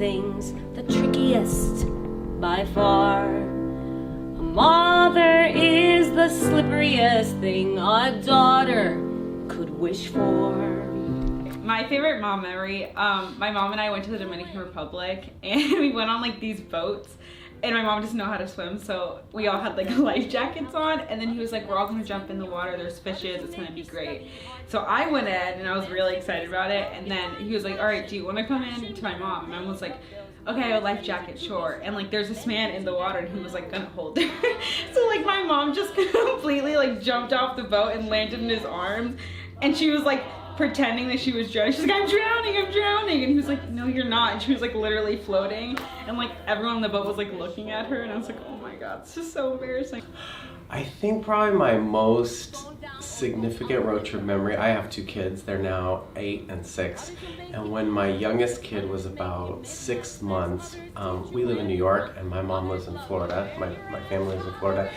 things, the trickiest by far. A mother is the slipperiest thing a daughter could wish for. My favorite mom memory, my mom and I went to the Dominican Republic and we went on like these boats, and my mom doesn't know how to swim, so we all had like life jackets on, and then he was like, we're all gonna jump in the water, there's fishes, it's gonna be great. So I went in and I was really excited about it, and then he was like, all right, do you wanna come in to my mom? And mom was like, okay, I have a life jacket, sure. And like there's this man in the water and he was like gonna hold her. So like my mom just completely like jumped off the boat and landed in his arms, and she was like pretending that she was drowning. She's like, I'm drowning, I'm drowning. And he was like, no, you're not. And she was like literally floating. And like everyone on the boat was like looking at her, and I was like, oh my God, it's just so embarrassing. I think probably my most significant road trip memory, I have two kids, they're now 8 and 6. And when my youngest kid was about 6 months, we live in New York and my mom lives in Florida. My family lives in Florida.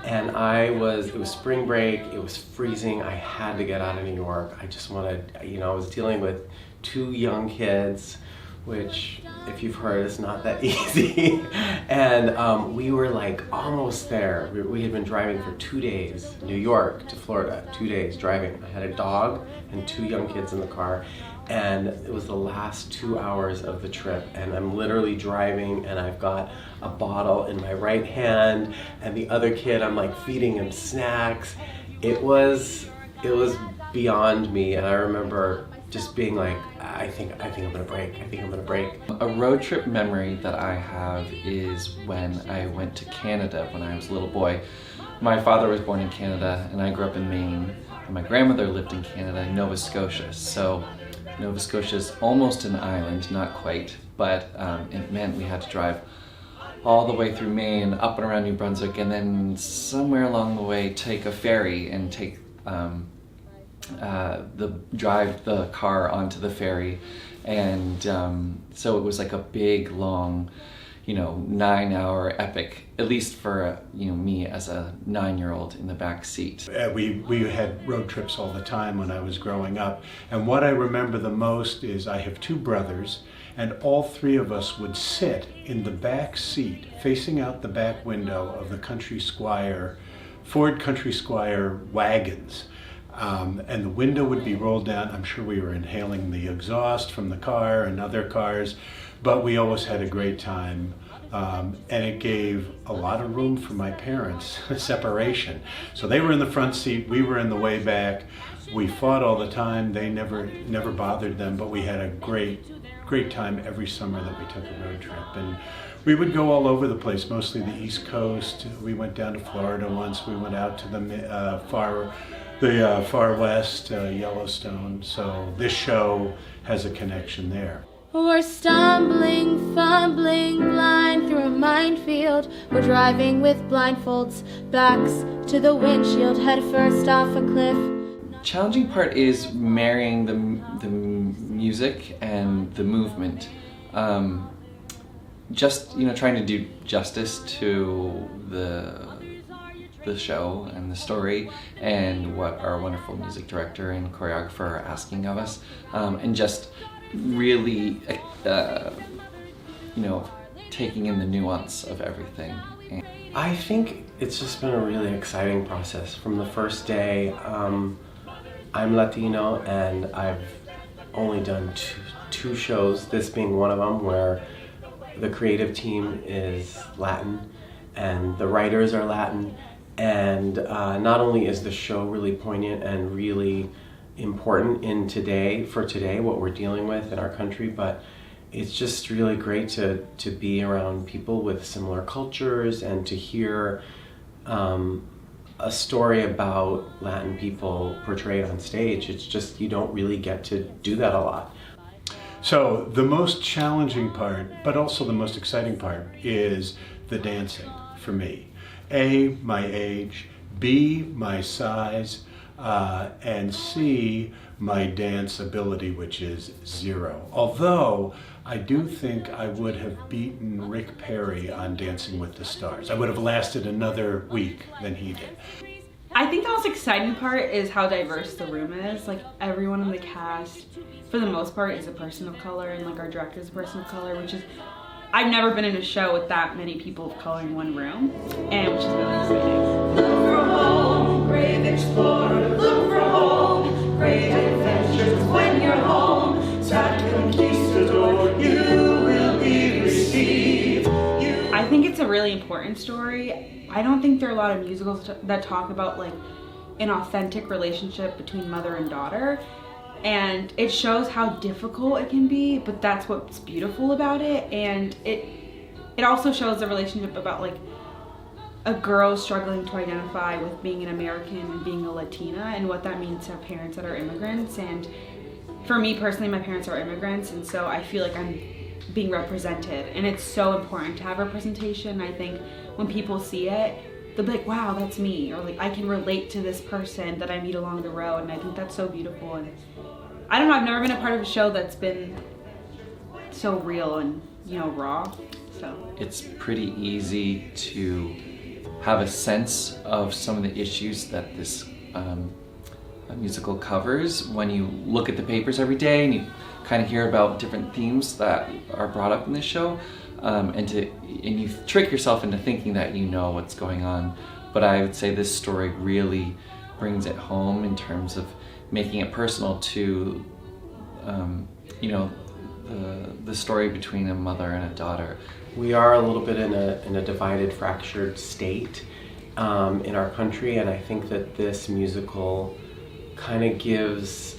And it was spring break, it was freezing, I had to get out of New York. I just wanted, I was dealing with 2 young kids, which, if you've heard, is not that easy. And we were like almost there. We had been driving for 2 days, New York to Florida, 2 days driving. I had a dog and 2 young kids in the car. And it was the last 2 hours of the trip, and I'm literally driving and I've got a bottle in my right hand, and the other kid, I'm like feeding him snacks. It was beyond me, and I remember just being like, I think I'm gonna break, I think I'm gonna break. A road trip memory that I have is when I went to Canada when I was a little boy. My father was born in Canada and I grew up in Maine, and my grandmother lived in Canada in Nova Scotia. So Nova Scotia is almost an island, not quite, but it meant we had to drive all the way through Maine, up and around New Brunswick, and then somewhere along the way take a ferry and take drive the car onto the ferry. And so it was like a big, long, 9-hour epic, at least for me as a 9-year-old in the back seat. We had road trips all the time when I was growing up, and what I remember the most is I have 2 brothers, and all 3 of us would sit in the back seat facing out the back window of the Ford Country Squire wagons. And the window would be rolled down. I'm sure we were inhaling the exhaust from the car and other cars, but we always had a great time. And it gave a lot of room for my parents, separation. So they were in the front seat, we were in the way back. We fought all the time. They never bothered them, but we had a great time every summer that we took a road trip. And we would go all over the place, mostly the East Coast. We went down to Florida once. We went out to the far west, Yellowstone. So this show has a connection there. We're stumbling, fumbling, blind through a minefield. We're driving with blindfolds, backs to the windshield, head first off a cliff. Challenging part is marrying the music and the movement. Just trying to do justice to the show and the story and what our wonderful music director and choreographer are asking of us, and just really taking in the nuance of everything. I think it's just been a really exciting process from the first day. I'm Latino and I've only done two shows, this being one of them, where the creative team is Latin and the writers are Latin. And not only is the show really poignant and really important for today, what we're dealing with in our country, but it's just really great to be around people with similar cultures and to hear a story about Latin people portrayed on stage. It's just, you don't really get to do that a lot. So the most challenging part, but also the most exciting part, is the dancing for me. A, my age, B, my size, and C, my dance ability, which is 0. Although I do think I would have beaten Rick Perry on Dancing with the Stars. I would have lasted another week than he did. I think the most exciting part is how diverse the room is. Like everyone in the cast, for the most part, is a person of color, and like our director is a person of color, which is, I've never been in a show with that many people of color in one room, and which is really exciting. Look for home, brave explorer, look for home, great adventures when you're home, sad conquistador, you will be received. I think it's a really important story. I don't think there are a lot of musicals that talk about like an authentic relationship between mother and daughter, and it shows how difficult it can be, but that's what's beautiful about it. And it also shows the relationship about like a girl struggling to identify with being an American and being a Latina, and what that means to have parents that are immigrants. And for me personally, my parents are immigrants, and so I feel like I'm being represented, and it's so important to have representation. I think when people see it, they'll be like, wow, that's me, or like I can relate to this person that I meet along the road, and I think that's so beautiful. And I don't know, I've never been a part of a show that's been so real and, you know, raw. So It's pretty easy to have a sense of some of the issues that this musical covers when you look at the papers every day and you kind of hear about different themes that are brought up in this show, and you trick yourself into thinking that you know what's going on. But I would say this story really brings it home in terms of making it personal to, you know, the story between a mother and a daughter. We are a little bit in a divided, fractured state in our country, and I think that this musical kind of gives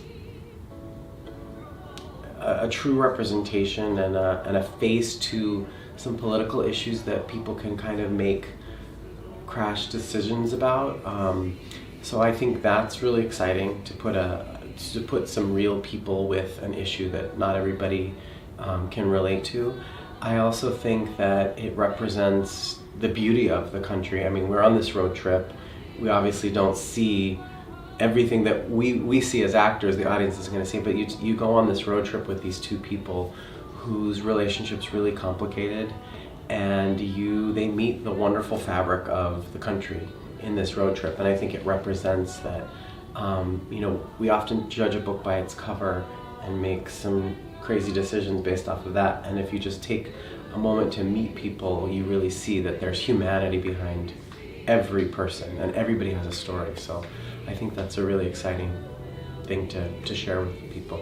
a true representation and a face to some political issues that people can kind of make crash decisions about. So I think that's really exciting to put some real people with an issue that not everybody can relate to. I also think that it represents the beauty of the country. I mean, we're on this road trip. We obviously don't see everything that we see as actors, the audience is going to see, but you go on this road trip with these two people whose relationship's really complicated, and they meet the wonderful fabric of the country in this road trip. And I think it represents that, you know, we often judge a book by its cover and make some crazy decisions based off of that, and if you just take a moment to meet people, you really see that there's humanity behind every person, and everybody has a story. So I think that's a really exciting thing to share with people.